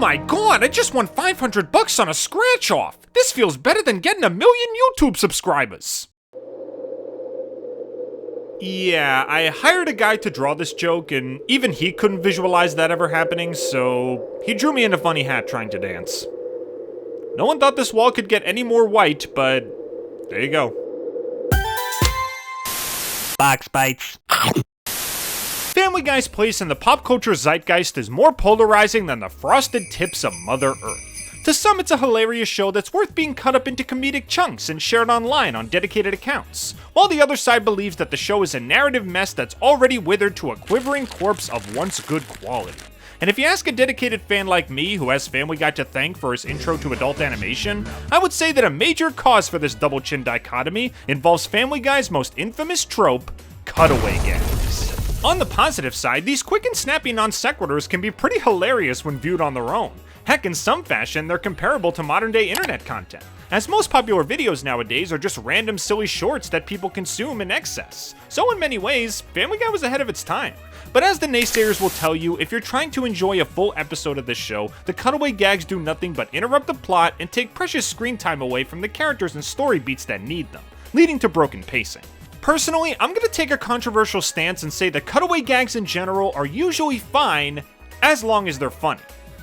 my god, I just won 500 bucks on a scratch off. This feels better than getting 1 million YouTube subscribers. Yeah, I hired a guy to draw this joke, and even he couldn't visualize that ever happening, so he drew me in a funny hat trying to dance. No one thought this wall could get any more white, but there you go. Box bites. Family Guy's place in the pop culture zeitgeist is more polarizing than the frosted tips of Mother Earth. To some, it's a hilarious show that's worth being cut up into comedic chunks and shared online on dedicated accounts, while the other side believes that the show is a narrative mess that's already withered to a quivering corpse of once good quality. And if you ask a dedicated fan like me who has Family Guy to thank for his intro to adult animation, I would say that a major cause for this double chin dichotomy involves Family Guy's most infamous trope, cutaway gags. On the positive side, these quick and snappy non sequiturs can be pretty hilarious when viewed on their own. Heck, in some fashion, they're comparable to modern day internet content, as most popular videos nowadays are just random silly shorts that people consume in excess. So in many ways, Family Guy was ahead of its time. But as the naysayers will tell you, if you're trying to enjoy a full episode of this show, the cutaway gags do nothing but interrupt the plot and take precious screen time away from the characters and story beats that need them, leading to broken pacing. Personally, I'm gonna take a controversial stance and say that cutaway gags in general are usually fine, as long as they're funny.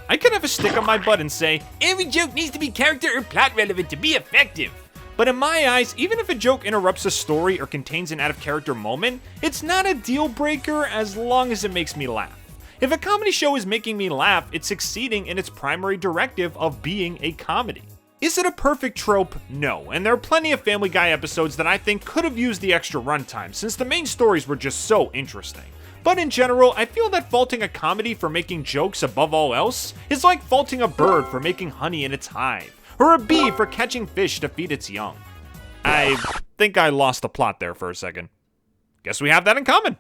I could have a stick on my butt and say, every joke needs to be character or plot relevant to be effective. But in my eyes, even if a joke interrupts a story or contains an out-of-character moment, it's not a deal breaker as long as it makes me laugh. If a comedy show is making me laugh, it's succeeding in its primary directive of being a comedy. Is it a perfect trope? No, and there are plenty of Family Guy episodes that I think could have used the extra runtime since the main stories were just so interesting. But in general, I feel that faulting a comedy for making jokes above all else is like faulting a bird for making honey in its hive, or a bee for catching fish to feed its young. I think I lost the plot there for a second. Guess we have that in common.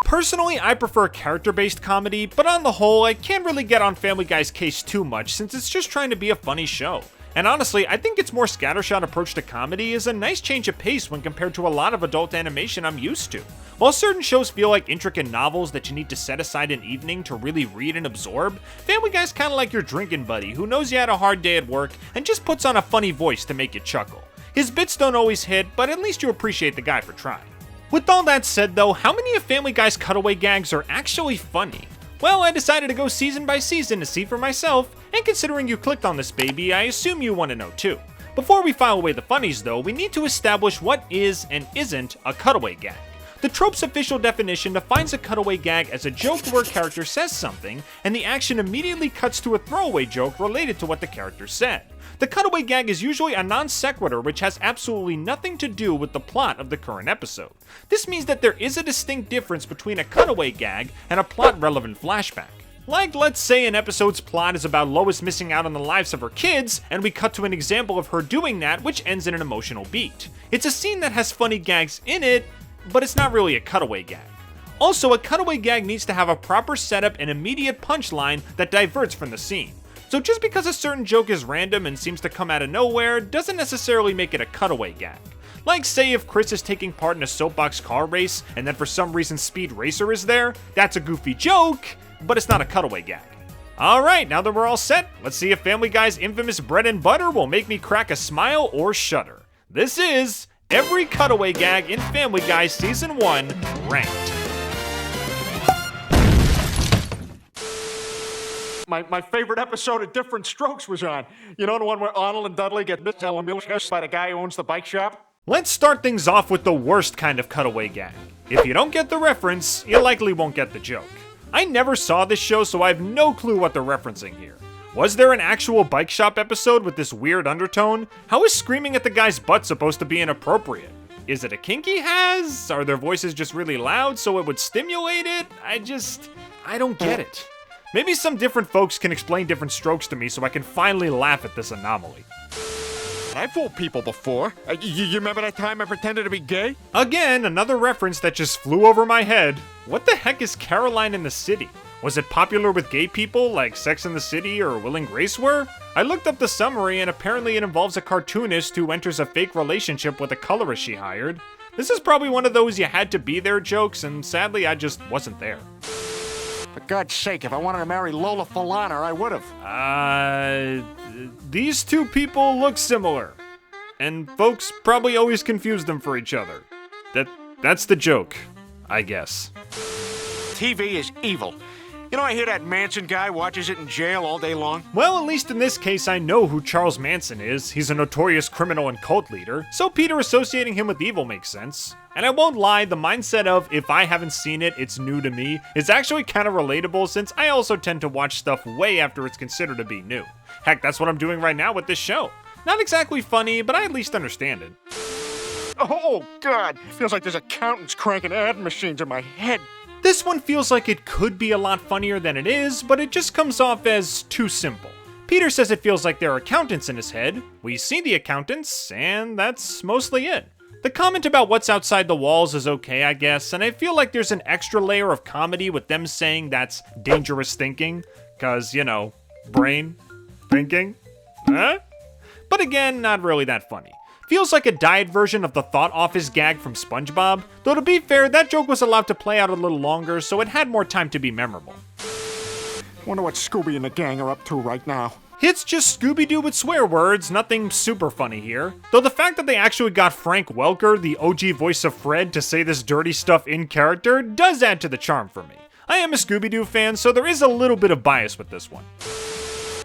Personally, I prefer character-based comedy, but on the whole, I can't really get on Family Guy's case too much since it's just trying to be a funny show. And honestly, I think its more scattershot approach to comedy is a nice change of pace when compared to a lot of adult animation I'm used to. While certain shows feel like intricate novels that you need to set aside an evening to really read and absorb, Family Guy's kinda like your drinking buddy who knows you had a hard day at work and just puts on a funny voice to make you chuckle. His bits don't always hit, but at least you appreciate the guy for trying. With all that said though, how many of Family Guy's cutaway gags are actually funny? Well, I decided to go season by season to see for myself, and considering you clicked on this baby, I assume you want to know too. Before we file away the funnies though, we need to establish what is and isn't a cutaway gag. The trope's official definition defines a cutaway gag as a joke where a character says something, and the action immediately cuts to a throwaway joke related to what the character said. The cutaway gag is usually a non sequitur which has absolutely nothing to do with the plot of the current episode. This means that there is a distinct difference between a cutaway gag and a plot-relevant flashback. Like, let's say an episode's plot is about Lois missing out on the lives of her kids, and we cut to an example of her doing that, which ends in an emotional beat. It's a scene that has funny gags in it, but it's not really a cutaway gag. Also, a cutaway gag needs to have a proper setup and immediate punchline that diverts from the scene. So just because a certain joke is random and seems to come out of nowhere doesn't necessarily make it a cutaway gag. Like say if Chris is taking part in a soapbox car race and then for some reason Speed Racer is there, that's a goofy joke, but it's not a cutaway gag. Alright, now that we're all set, let's see if Family Guy's infamous bread and butter will make me crack a smile or shudder. This is every cutaway gag in Family Guy Season 1 ranked. My favorite episode of Different Strokes was on. You know the one where Arnold and Dudley get misheard by the guy who owns the bike shop? Let's start things off with the worst kind of cutaway gag. If you don't get the reference, you likely won't get the joke. I never saw this show, so I have no clue what they're referencing here. Was there an actual bike shop episode with this weird undertone? How is screaming at the guy's butt supposed to be inappropriate? Is it a kink he has? Are their voices just really loud so it would stimulate it? I don't get it. Maybe some different folks can explain Different Strokes to me so I can finally laugh at this anomaly. I've fooled people before. You remember that time I pretended to be gay? Again, another reference that just flew over my head. What the heck is Caroline in the City? Was it popular with gay people like Sex and the City or Will and Grace were? I looked up the summary and apparently it involves a cartoonist who enters a fake relationship with a colorist she hired. This is probably one of those you had to be there jokes, and sadly I just wasn't there. For God's sake, if I wanted to marry Lola Falana, I would have. These two people look similar. And folks probably always confuse them for each other. That's the joke, I guess. TV is evil. You know, I hear that Manson guy watches it in jail all day long. Well, at least in this case, I know who Charles Manson is. He's a notorious criminal and cult leader, so Peter associating him with evil makes sense. And I won't lie, the mindset of, if I haven't seen it, it's new to me, is actually kind of relatable since I also tend to watch stuff way after it's considered to be new. Heck, that's what I'm doing right now with this show. Not exactly funny, but I at least understand it. Oh, God. Feels like there's accountants cranking ad machines in my head. This one feels like it could be a lot funnier than it is, but it just comes off as too simple. Peter says it feels like there are accountants in his head. We see the accountants, and that's mostly it. The comment about what's outside the walls is okay, I guess, and I feel like there's an extra layer of comedy with them saying that's dangerous thinking, cause, you know, brain thinking, huh? But again, not really that funny. Feels like a diet version of the Thought Office gag from SpongeBob, though to be fair, that joke was allowed to play out a little longer, so it had more time to be memorable. Wonder what Scooby and the gang are up to right now. It's just Scooby-Doo with swear words, nothing super funny here. Though the fact that they actually got Frank Welker, the OG voice of Fred, to say this dirty stuff in character does add to the charm for me. I am a Scooby-Doo fan, so there is a little bit of bias with this one.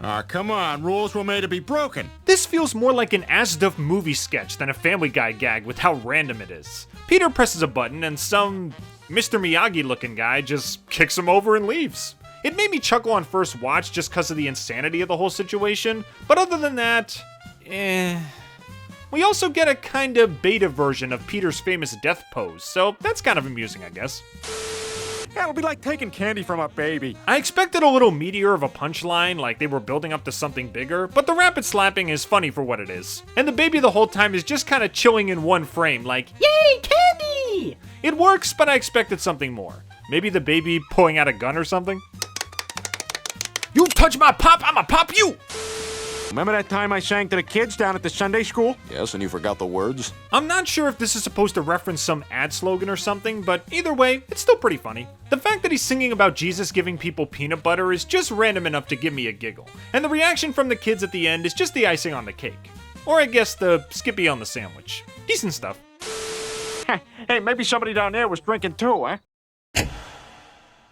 Aw, come on, rules were made to be broken. This feels more like an As-Duff movie sketch than a Family Guy gag with how random it is. Peter presses a button and some Mr. Miyagi-looking guy just kicks him over and leaves. It made me chuckle on first watch just because of the insanity of the whole situation, but other than that, We also get a kind of beta version of Peter's famous death pose, so that's kind of amusing, I guess. Yeah, it'll be like taking candy from a baby. I expected a little meteor of a punchline, like they were building up to something bigger, but the rapid slapping is funny for what it is. And the baby the whole time is just kind of chilling in one frame, like, yay, candy! It works, but I expected something more. Maybe the baby pulling out a gun or something? You touch my pop, I'ma pop you! Remember that time I sang to the kids down at the Sunday school? Yes, and you forgot the words? I'm not sure if this is supposed to reference some ad slogan or something, but either way, it's still pretty funny. The fact that he's singing about Jesus giving people peanut butter is just random enough to give me a giggle, and the reaction from the kids at the end is just the icing on the cake. Or I guess the Skippy on the sandwich. Decent stuff. Hey, maybe somebody down there was drinking too, huh?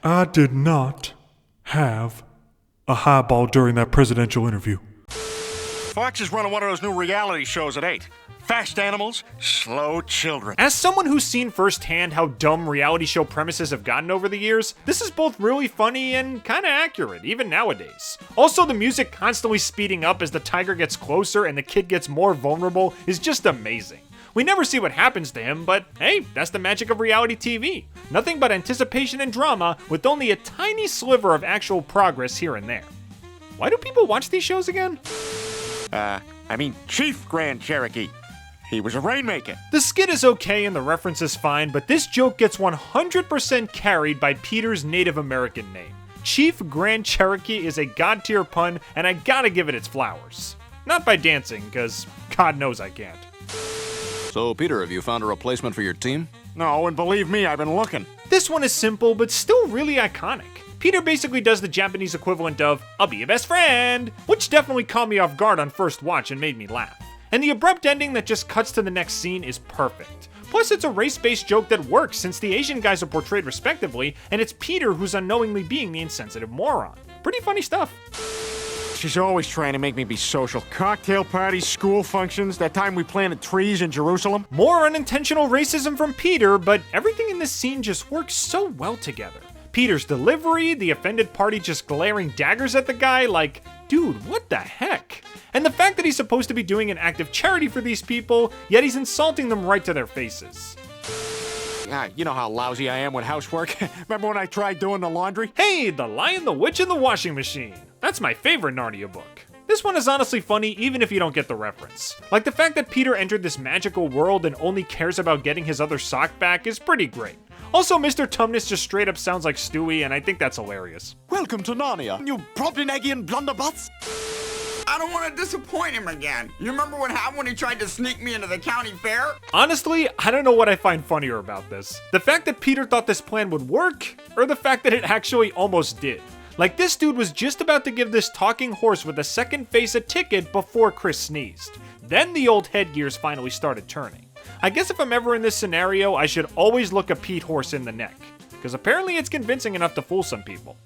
I did not have a highball during that presidential interview. Fox is running one of those new reality shows at 8. Fast animals, slow children. As someone who's seen firsthand how dumb reality show premises have gotten over the years, this is both really funny and kinda accurate, even nowadays. Also, the music constantly speeding up as the tiger gets closer and the kid gets more vulnerable is just amazing. We never see what happens to him, but hey, that's the magic of reality TV. Nothing but anticipation and drama, with only a tiny sliver of progress here and there. Why do people watch these shows again? Chief Grand Cherokee. He was a rainmaker. The skit is okay and the reference is fine, but this joke gets 100% carried by Peter's Native American name. Chief Grand Cherokee is a god-tier pun, and I gotta give it its flowers. Not by dancing, cause God knows I can't. So, Peter, have you found a replacement for your team? No, and believe me, I've been looking. This one is simple, but still really iconic. Peter basically does the Japanese equivalent of, I'll be your best friend, which definitely caught me off guard on first watch and made me laugh. And the abrupt ending that just cuts to the next scene is perfect. Plus, it's a race-based joke that works since the Asian guys are portrayed respectively, and it's Peter who's unknowingly being the insensitive moron. Pretty funny stuff. She's always trying to make me be social. Cocktail parties, school functions, that time we planted trees in Jerusalem. More unintentional racism from Peter, but everything in this scene just works so well together. Peter's delivery, the offended party just glaring daggers at the guy like, dude, what the heck? And the fact that he's supposed to be doing an act of charity for these people, yet he's insulting them right to their faces. You know how lousy I am with housework. Remember when I tried doing the laundry? Hey, The Lion, the Witch, and the Washing Machine. That's my favorite Narnia book. This one is honestly funny even if you don't get the reference. Like the fact that Peter entered this magical world and only cares about getting his other sock back is pretty great. Also, Mr. Tumnus just straight up sounds like Stewie, and I think that's hilarious. Welcome to Narnia, you Brobdineggian blunderbutts. I don't want to disappoint him again. You remember what happened when he tried to sneak me into the county fair? Honestly, I don't know what I find funnier about this. The fact that Peter thought this plan would work, or the fact that it actually almost did. Like, this dude was just about to give this talking horse with a second face a ticket before Chris sneezed. Then the old headgears finally started turning. I guess if I'm ever in this scenario, I should always look a Pete horse in the neck, because apparently it's convincing enough to fool some people.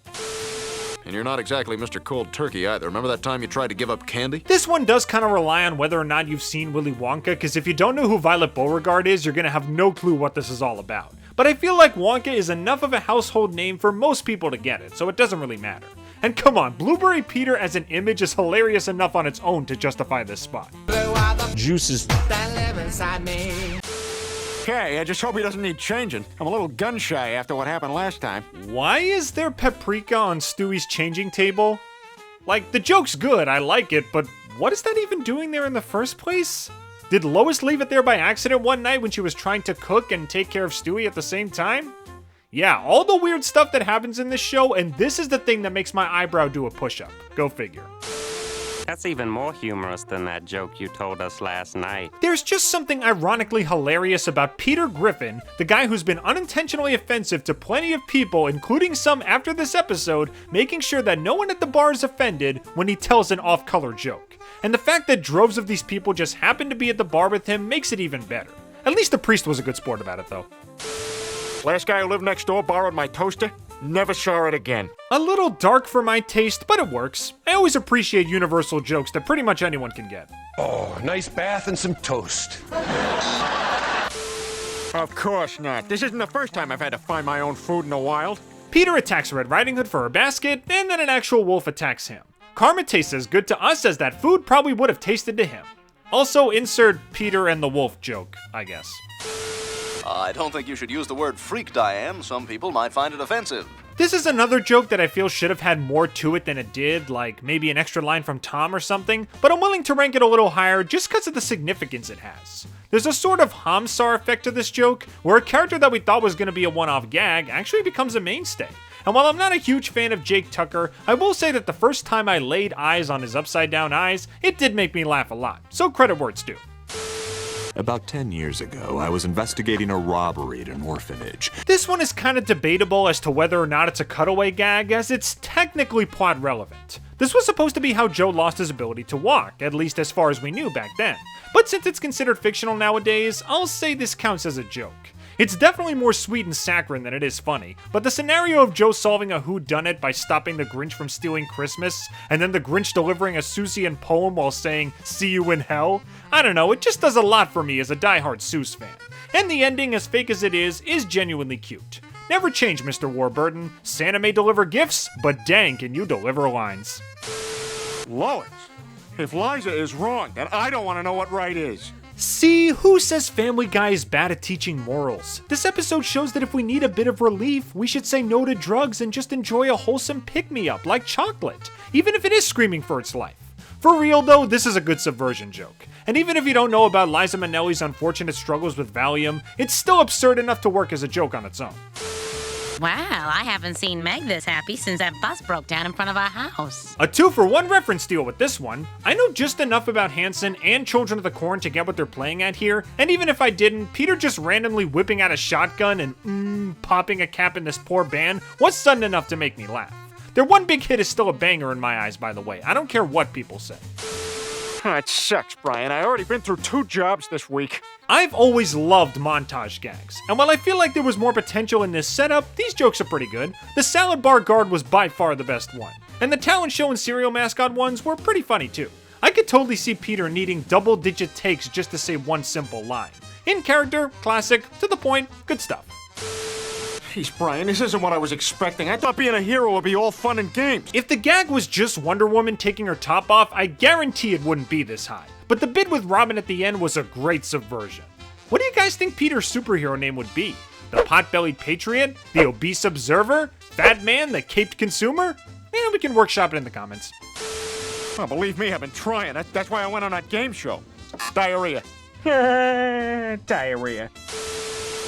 And you're not exactly Mr. Cold Turkey either. Remember that time you tried to give up candy? This one does kind of rely on whether or not you've seen Willy Wonka, because if you don't know who Violet Beauregard is, you're going to have no clue what this is all about. But I feel like Wonka is enough of a household name for most people to get it, so it doesn't really matter. And come on, Blueberry Peter as an image is hilarious enough on its own to justify this spot. Juices. Okay, I just hope he doesn't need changing. I'm a little gun shy after what happened last time. Why is there paprika on Stewie's changing table? Like, the joke's good, I like it, but what is that even doing there in the first place? Did Lois leave it there by accident one night when she was trying to cook and take care of Stewie at the same time? Yeah, all the weird stuff that happens in this show, and this is the thing that makes my eyebrow do a push-up. Go figure. That's even more humorous than that joke you told us last night. There's just something ironically hilarious about Peter Griffin, the guy who's been unintentionally offensive to plenty of people, including some after this episode, making sure that no one at the bar is offended when he tells an off-color joke. And the fact that droves of these people just happen to be at the bar with him makes it even better. At least the priest was a good sport about it, though. Last guy who lived next door borrowed my toaster. Never saw it again. A little dark for my taste, but it works. I always appreciate universal jokes that pretty much anyone can get. Oh, nice bath and some toast. Of course not. This isn't the first time I've had to find my own food in the wild. Peter attacks Red Riding Hood for her basket, and then an actual wolf attacks him. Karma tastes as good to us as that food probably would have tasted to him. Also, insert Peter and the wolf joke, I guess. I don't think you should use the word freak, Diane. Some people might find it offensive. This is another joke that I feel should have had more to it than it did, like maybe an extra line from Tom or something, but I'm willing to rank it a little higher just because of the significance it has. There's a sort of Hamsar effect to this joke, where a character that we thought was going to be a one-off gag actually becomes a mainstay. And while I'm not a huge fan of Jake Tucker, I will say that the first time I laid eyes on his upside-down eyes, it did make me laugh a lot, so credit where it's due. About 10 years ago, I was investigating a robbery at an orphanage. This one is kind of debatable as to whether or not it's a cutaway gag, as it's technically plot relevant. This was supposed to be how Joe lost his ability to walk, at least as far as we knew back then. But since it's considered fictional nowadays, I'll say this counts as a joke. It's definitely more sweet and saccharine than it is funny, but the scenario of Joe solving a whodunit by stopping the Grinch from stealing Christmas, and then the Grinch delivering a Seussian poem while saying, "See you in hell?" I don't know, it just does a lot for me as a diehard Seuss fan. And the ending, as fake as it is genuinely cute. Never change, Mr. Warburton. Santa may deliver gifts, but dang can you deliver lines. Lois, if Liza is wrong, then I don't want to know what right is. See, who says Family Guy is bad at teaching morals? This episode shows that if we need a bit of relief, we should say no to drugs and just enjoy a wholesome pick-me-up like chocolate, even if it is screaming for its life. For real though, this is a good subversion joke. And even if you don't know about Liza Minnelli's unfortunate struggles with Valium, it's still absurd enough to work as a joke on its own. Wow, I haven't seen Meg this happy since that bus broke down in front of our house. A 2-for-1 reference deal with this one. I know just enough about Hanson and Children of the Corn to get what they're playing at here, and even if I didn't, Peter just randomly whipping out a shotgun and popping a cap in this poor band was sudden enough to make me laugh. Their one big hit is still a banger in my eyes, by the way. I don't care what people say. It sucks, Brian. I already been through 2 jobs this week. I've always loved montage gags, and while I feel like there was more potential in this setup, these jokes are pretty good. The salad bar guard was by far the best one, and the talent show and cereal mascot ones were pretty funny too. I could totally see Peter needing double-digit takes just to say one simple line. In character, classic, to the point, good stuff. Jeez, Brian, this isn't what I was expecting. I thought being a hero would be all fun and games. If the gag was just Wonder Woman taking her top off, I guarantee it wouldn't be this high. But the bit with Robin at the end was a great subversion. What do you guys think Peter's superhero name would be? The Pot-Bellied Patriot? The Obese Observer? Fat Man? The Caped Consumer? Yeah, we can workshop it in the comments. Oh, believe me, I've been trying. That's why I went on that game show. Diarrhea. Diarrhea.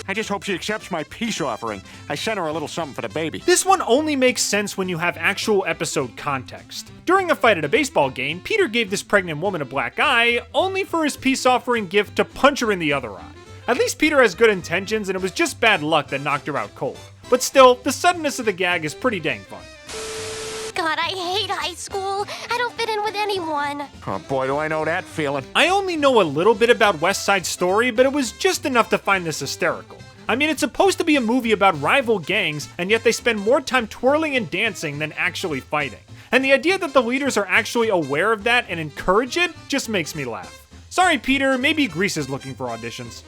I just hope she accepts my peace offering. I sent her a little something for the baby. This one only makes sense when you have actual episode context. During a fight at a baseball game, Peter gave this pregnant woman a black eye, only for his peace offering gift to punch her in the other eye. At least Peter has good intentions, and it was just bad luck that knocked her out cold. But still, the suddenness of the gag is pretty dang fun. God, I hate high school. I don't fit in with anyone. Oh boy, do I know that feeling. I only know a little bit about West Side Story, but it was just enough to find this hysterical. I mean, it's supposed to be a movie about rival gangs, and yet they spend more time twirling and dancing than actually fighting. And the idea that the leaders are actually aware of that and encourage it just makes me laugh. Sorry, Peter, maybe Grease is looking for auditions.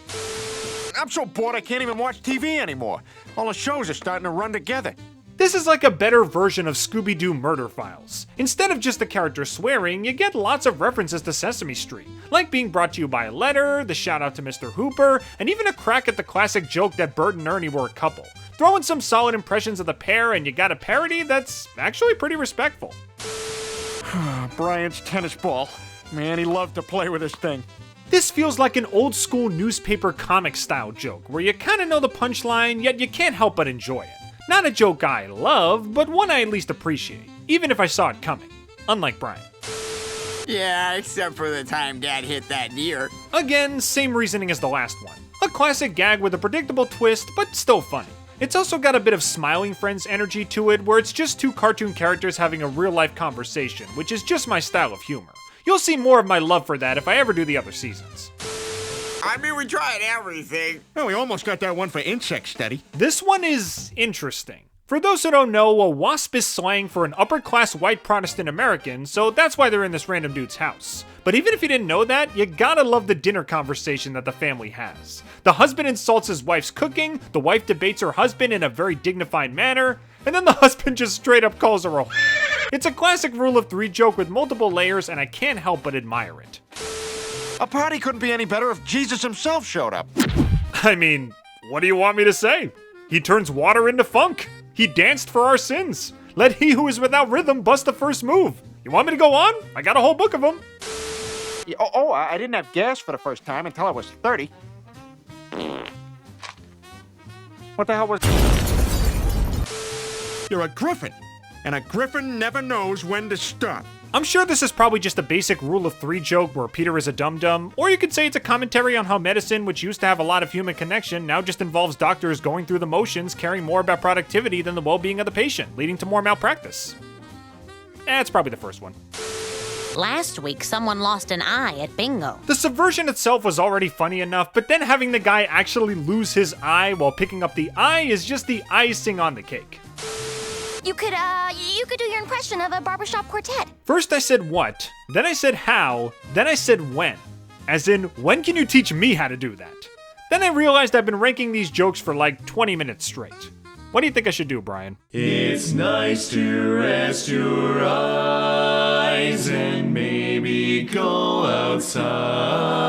I'm so bored I can't even watch TV anymore. All the shows are starting to run together. This is like a better version of Scooby-Doo Murder Files. Instead of just the character swearing, you get lots of references to Sesame Street, like being brought to you by a letter, the shout out to Mr. Hooper, and even a crack at the classic joke that Bert and Ernie were a couple. Throw in some solid impressions of the pair and you got a parody that's actually pretty respectful. Brian's tennis ball. Man, he loved to play with this thing. This feels like an old school newspaper comic style joke, where you kinda know the punchline, yet you can't help but enjoy it. Not a joke I love, but one I at least appreciate, even if I saw it coming. Unlike Brian. Yeah, except for the time Dad hit that deer. Again, same reasoning as the last one. A classic gag with a predictable twist, but still funny. It's also got a bit of Smiling Friends energy to it, where it's just two cartoon characters having a real-life conversation, which is just my style of humor. You'll see more of my love for that if I ever do the other seasons. I mean, we tried everything. Well, we almost got that one for insect study. This one is interesting. For those who don't know, a WASP is slang for an upper-class white Protestant American, so that's why they're in this random dude's house. But even if you didn't know that, you gotta love the dinner conversation that the family has. The husband insults his wife's cooking, the wife debates her husband in a very dignified manner, and then the husband just straight up calls her a It's a classic rule of three joke with multiple layers, and I can't help but admire it. A party couldn't be any better if Jesus himself showed up. I mean, what do you want me to say? He turns water into funk. He danced for our sins. Let he who is without rhythm bust the first move. You want me to go on? I got a whole book of them. Yeah, I didn't have gas for the first time until I was 30. What the hell was... You're a griffin, and a griffin never knows when to stop. I'm sure this is probably just a basic rule of three joke where Peter is a dum-dum, or you could say it's a commentary on how medicine, which used to have a lot of human connection, now just involves doctors going through the motions, caring more about productivity than the well-being of the patient, leading to more malpractice. It's probably the first one. Last week, someone lost an eye at bingo. The subversion itself was already funny enough, but then having the guy actually lose his eye while picking up the eye is just the icing on the cake. You could do your impression of a barbershop quartet. First I said what, then I said how, then I said when. As in, when can you teach me how to do that? Then I realized I've been ranking these jokes for like 20 minutes straight. What do you think I should do, Brian? It's nice to rest your eyes and maybe go outside.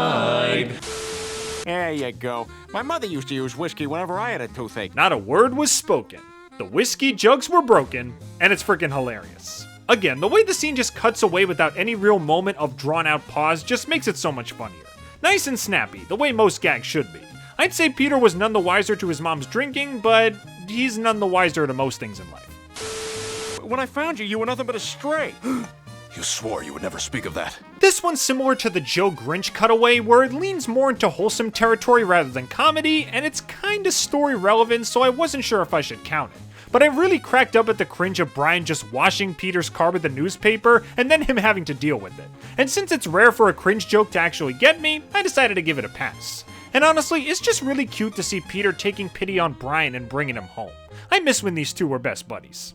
There you go. My mother used to use whiskey whenever I had a toothache. Not a word was spoken. The whiskey jugs were broken, and it's freaking hilarious. Again, the way the scene just cuts away without any real moment of drawn-out pause just makes it so much funnier. Nice and snappy, the way most gags should be. I'd say Peter was none the wiser to his mom's drinking, but he's none the wiser to most things in life. When I found you, you were nothing but a stray. You swore you would never speak of that. This one's similar to the Joe Grinch cutaway, where it leans more into wholesome territory rather than comedy, and it's kinda story relevant, so I wasn't sure if I should count it. But I really cracked up at the cringe of Brian just washing Peter's car with the newspaper, and then him having to deal with it. And since it's rare for a cringe joke to actually get me, I decided to give it a pass. And honestly, it's just really cute to see Peter taking pity on Brian and bringing him home. I miss when these two were best buddies.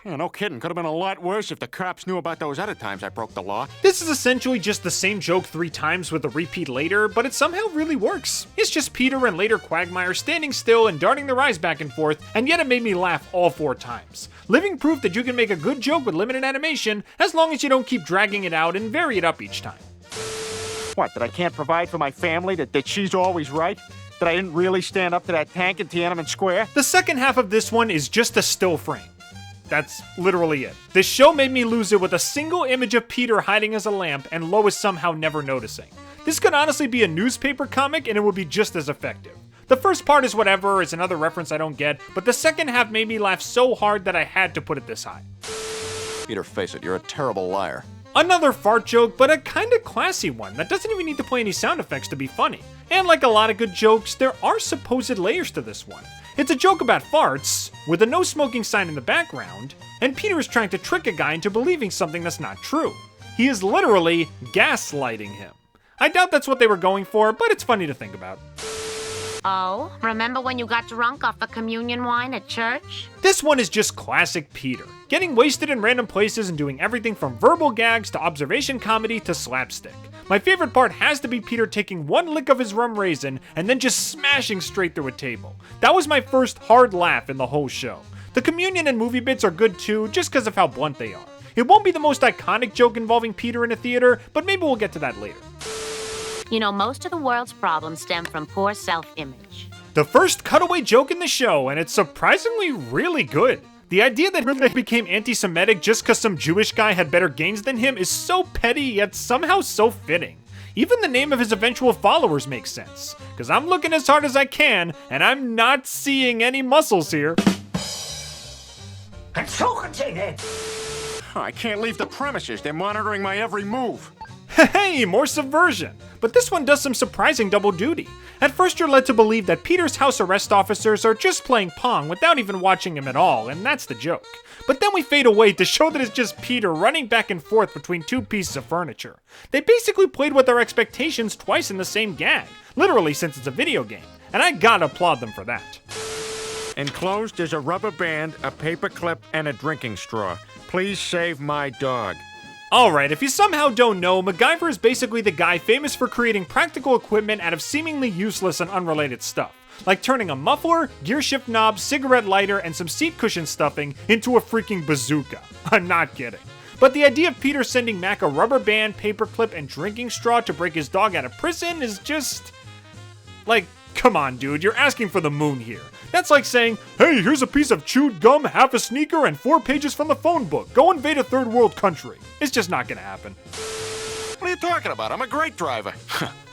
Yeah, no kidding. Could have been a lot worse if the cops knew about those other times I broke the law. This is essentially just the same joke 3 times with a repeat later, but it somehow really works. It's just Peter and later Quagmire standing still and darting their eyes back and forth, and yet it made me laugh all 4 times. Living proof that you can make a good joke with limited animation, as long as you don't keep dragging it out and vary it up each time. What, that I can't provide for my family? That she's always right? That I didn't really stand up to that tank in Tiananmen Square? The second half of this one is just a still frame. That's literally it. This show made me lose it with a single image of Peter hiding as a lamp and Lois somehow never noticing. This could honestly be a newspaper comic and it would be just as effective. The first part is whatever, is another reference I don't get, but the second half made me laugh so hard that I had to put it this high. Peter, face it, you're a terrible liar. Another fart joke, but a kinda classy one that doesn't even need to play any sound effects to be funny. And like a lot of good jokes, there are supposed layers to this one. It's a joke about farts, with a no smoking sign in the background, and Peter is trying to trick a guy into believing something that's not true. He is literally gaslighting him. I doubt that's what they were going for, but it's funny to think about. Oh, remember when you got drunk off the communion wine at church? This one is just classic Peter, getting wasted in random places and doing everything from verbal gags to observation comedy to slapstick. My favorite part has to be Peter taking one lick of his rum raisin and then just smashing straight through a table. That was my first hard laugh in the whole show. The communion and movie bits are good too, just because of how blunt they are. It won't be the most iconic joke involving Peter in a theater, but maybe we'll get to that later. You know, most of the world's problems stem from poor self-image. The first cutaway joke in the show, and it's surprisingly really good. The idea that he became anti-Semitic just because some Jewish guy had better gains than him is so petty, yet somehow so fitting. Even the name of his eventual followers makes sense, because I'm looking as hard as I can, and I'm not seeing any muscles here. I can't leave the premises. They're monitoring my every move. Hey, more subversion! But this one does some surprising double duty. At first you're led to believe that Peter's house arrest officers are just playing Pong without even watching him at all, and that's the joke. But then we fade away to show that it's just Peter running back and forth between two pieces of furniture. They basically played with our expectations twice in the same gag, literally since it's a video game, and I gotta applaud them for that. Enclosed is a rubber band, a paper clip, and a drinking straw. Please save my dog. Alright, if you somehow don't know, MacGyver is basically the guy famous for creating practical equipment out of seemingly useless and unrelated stuff, like turning a muffler, gear shift knob, cigarette lighter, and some seat cushion stuffing into a freaking bazooka. I'm not kidding. But the idea of Peter sending Mac a rubber band, paperclip, and drinking straw to break his dog out of prison is just... like, come on dude, you're asking for the moon here. That's like saying, hey, here's a piece of chewed gum, half a sneaker, and 4 pages from the phone book. Go invade a third world country. It's just not gonna happen. What are you talking about? I'm a great driver.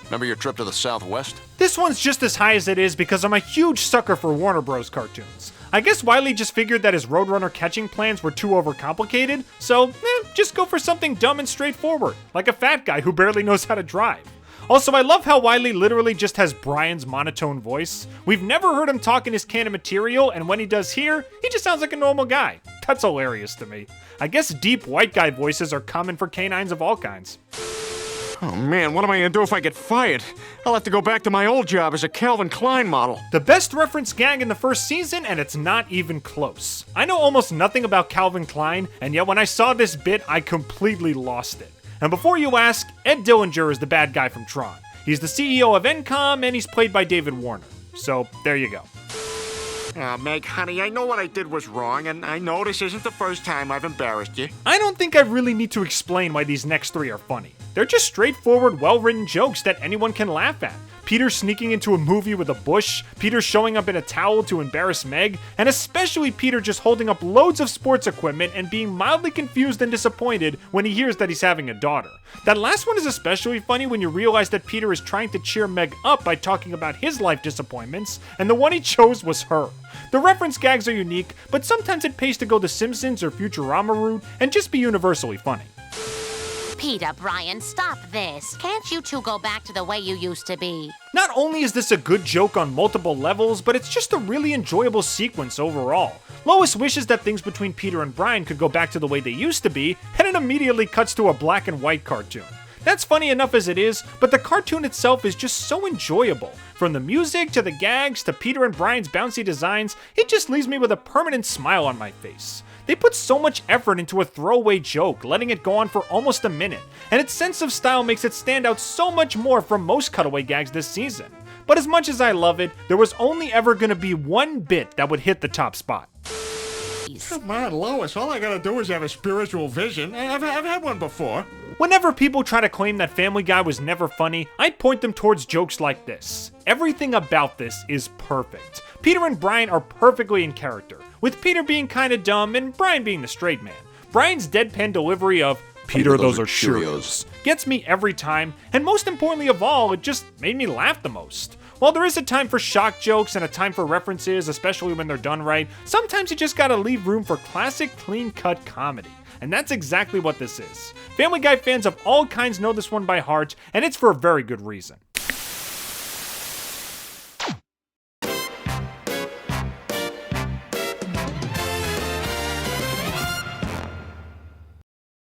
Remember your trip to the Southwest? This one's just as high as it is because I'm a huge sucker for Warner Bros. Cartoons. I guess Wile just figured that his Roadrunner catching plans were too overcomplicated, so just go for something dumb and straightforward, like a fat guy who barely knows how to drive. Also, I love how Wile literally just has Brian's monotone voice. We've never heard him talk in his can of material, and when he does here, he just sounds like a normal guy. That's hilarious to me. I guess deep white guy voices are common for canines of all kinds. Oh man, what am I gonna do if I get fired? I'll have to go back to my old job as a Calvin Klein model. The best reference gag in the first season, and it's not even close. I know almost nothing about Calvin Klein, and yet when I saw this bit, I completely lost it. And before you ask, Ed Dillinger is the bad guy from Tron. He's the CEO of Encom, and he's played by David Warner. So, there you go. Meg, honey, I know what I did was wrong, and I know this isn't the first time I've embarrassed you. I don't think I really need to explain why these next 3 are funny. They're just straightforward, well-written jokes that anyone can laugh at. Peter sneaking into a movie with a bush, Peter showing up in a towel to embarrass Meg, and especially Peter just holding up loads of sports equipment and being mildly confused and disappointed when he hears that he's having a daughter. That last one is especially funny when you realize that Peter is trying to cheer Meg up by talking about his life disappointments, and the one he chose was her. The reference gags are unique, but sometimes it pays to go the Simpsons or Futurama route and just be universally funny. Peter, Brian, stop this. Can't you two go back to the way you used to be? Not only is this a good joke on multiple levels, but it's just a really enjoyable sequence overall. Lois wishes that things between Peter and Brian could go back to the way they used to be, and it immediately cuts to a black and white cartoon. That's funny enough as it is, but the cartoon itself is just so enjoyable. From the music, to the gags, to Peter and Brian's bouncy designs, it just leaves me with a permanent smile on my face. They put so much effort into a throwaway joke, letting it go on for almost a minute, and its sense of style makes it stand out so much more from most cutaway gags this season. But as much as I love it, there was only ever gonna be one bit that would hit the top spot. Come on, Lois, all I gotta do is have a spiritual vision. I've had one before. Whenever people try to claim that Family Guy was never funny, I point them towards jokes like this. Everything about this is perfect. Peter and Brian are perfectly in character, with Peter being kinda dumb and Brian being the straight man. Brian's deadpan delivery of, "Peter, those are Cheerios," gets me every time, and most importantly of all, it just made me laugh the most. While there is a time for shock jokes and a time for references, especially when they're done right, sometimes you just gotta leave room for classic, clean-cut comedy. And that's exactly what this is. Family Guy fans of all kinds know this one by heart, and it's for a very good reason.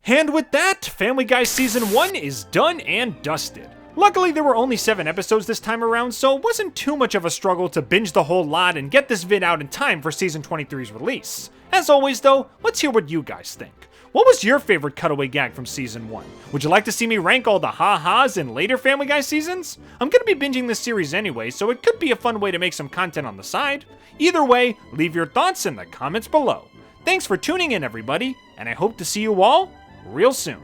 And with that, Family Guy Season 1 is done and dusted. Luckily, there were only 7 episodes this time around, so it wasn't too much of a struggle to binge the whole lot and get this vid out in time for Season 23's release. As always though, let's hear what you guys think. What was your favorite cutaway gag from Season 1? Would you like to see me rank all the ha-has in later Family Guy seasons? I'm gonna be binging this series anyway, so it could be a fun way to make some content on the side. Either way, leave your thoughts in the comments below. Thanks for tuning in, everybody, and I hope to see you all real soon.